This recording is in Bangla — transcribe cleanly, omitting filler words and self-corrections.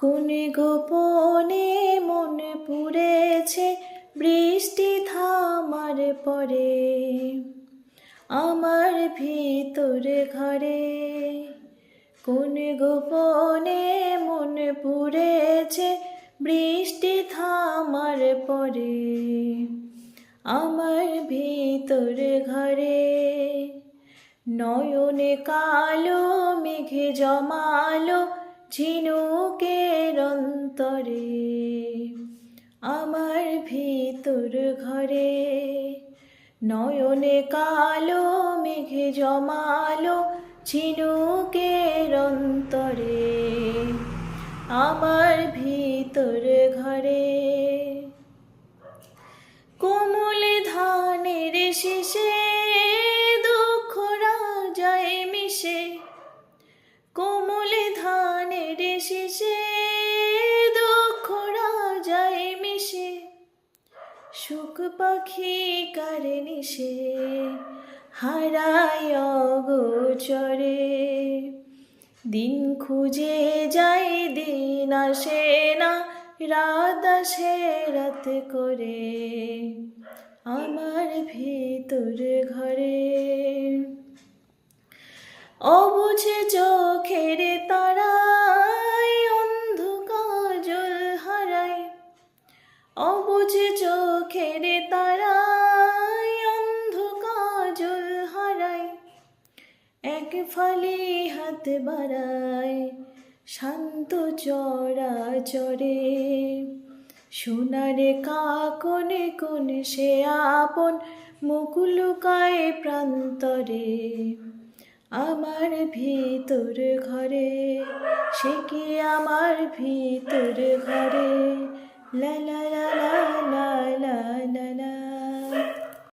কোন গোপনে মন পুড়েছে বৃষ্টি থামার পরে আমার ভিতর ঘরে। কোন গোপনে মন পুড়েছে বৃষ্টি থামার পরে আমার ভিতর ঘরে। নয়নে কালো মেঘে জমালো ঝিনুকের অন্তরে আমার ভিতর ঘরে। নয়নে কালো মেঘে জমালো ঝিনুকের অন্তরে আমার ভিতর ঘরে। কোমল ধানের শীষে দুঃখরা যায় মিশে। কোমল ধানের শীষে দুঃখরা যায় মিশে। সুখ পাখি কারে নিশে হারায় অগোচরে। দিন খুঁজে যাই দিন আসে না, রাত আসে রাত করে আমার ভিতর ঘরে। অবুঝে চোখের তারায় অন্ধ কাজল হারায়। অবুঝে চোখের তারায় অন্ধ কাজল হারায়। এক ফালি হাত বাড়ায় শান্ত চরাচরে। সোনার কাকনে কোন সে আপন মুখ লুকায় প্রান্তরে আমার ভিতর ঘরে। সে কি আমার ভিতর ঘরে। লা লা লা।